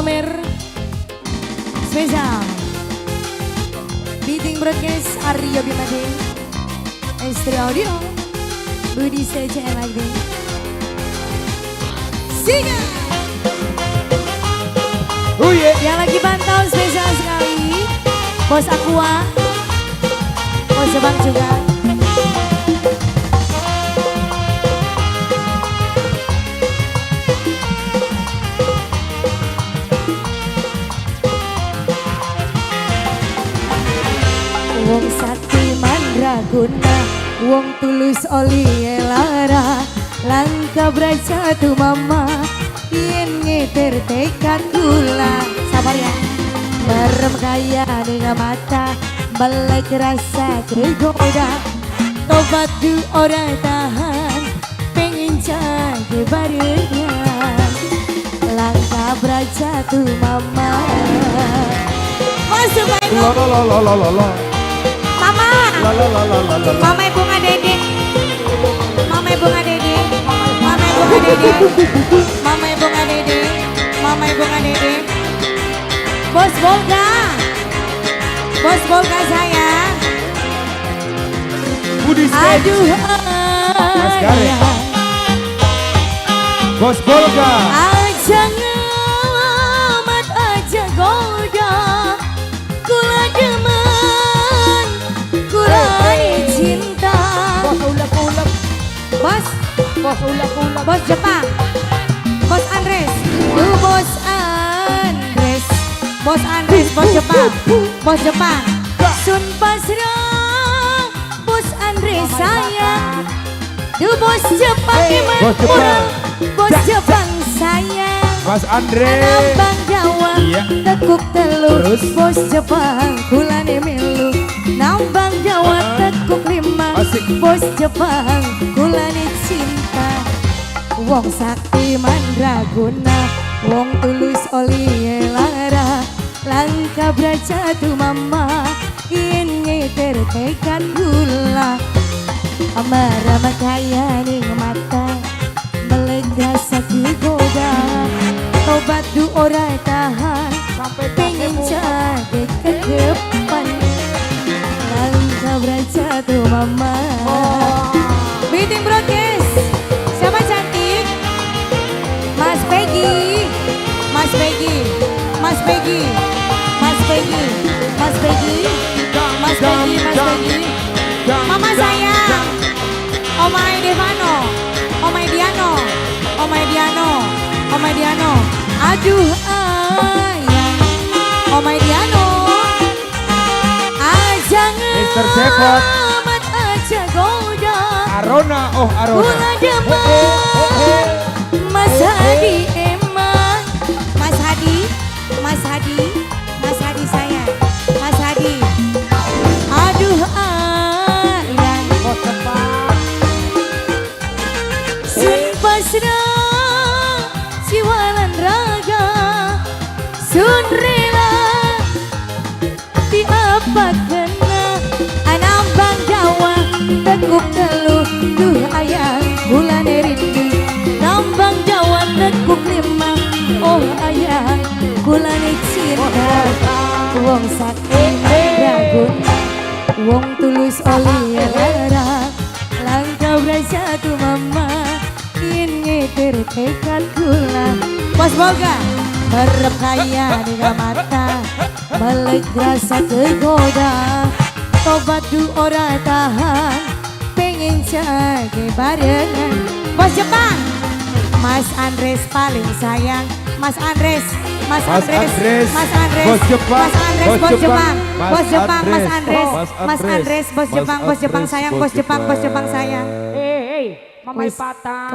Sumer spesial Bidding Broadcast Aryo Bimade Estri Audio Budi CCN lagi Singa yang lagi pantau spesial sekali Bos Aqua Bos Jepang juga Wong sakti mandraguna Wong tulus oli lara Langka braja tu mama Yen ngeter tekad gula Sabar ya Merem kaya dengan mata Balik rasa tergoda Tobat du orang tahan Pengen jaga barengan Langka braja tu mama Masuk Pak Ibu Mama, Mama Ibu Ngadede, Mama Ibu Ngadede, Mama Ibu Ngadede, Mama Ibu Ngadede, Mama Ibu Ngadede, Bos Bolga saya, aduh ayah, Bos Bolga, jangan aja goda, kula demen. Kurani cinta Bos Jepang Bos Andres Bos Jepang Sun pasrah Bos Andres sayang Bos Jepang gimana Bos Jepang sayang Mas Andre Bang Jawa tekuk telur Bos Jepang kulane melu Nambang Jawa tekuk lima Bos Jepang kulane cinta Wong sakti mandraguna Wong tulus oli lara Langka braja tu mama Yen ngeter tekad gula Amara kaya ning mata Melega sakit goda Tobat du ora tahan Pengen jaga ke depan Langka braja tu mama Bidding Broadcast siapa cantik? Mas Peggy Mas Peggy Mas Peggy Mas Peggy Mas Peggy Mas Peggy Mas Peggy Mama sayang Omai Devano Omai Diano Omai Diano Omai Diano aduh ayang Omai Diano jangan Mr. Cepot aja goda Arona Kula demen Mas Hadi emang Mas Hadi sayang Mas Hadi aduh ayang Sun pasrah siwalan raga Sun rela di apa kena Anam Bang Jawa tekuk teluh duh ayang bulan rindu Nambang Jawa tekuk lima oh ayang bulan cinta Wong sakti mandraguna Wong tulus oli lara Langka braja tu mama Yen ngeter tekad gula Bos Bolga Merem kaya dengan mata Balik rasa tergoda Tobat du ora tahan Pengen jaga barengan Bos Jepang Mas Andres paling sayang Mas Andres Bos Jepang sayang Bos Jepang sayang Mamai patah.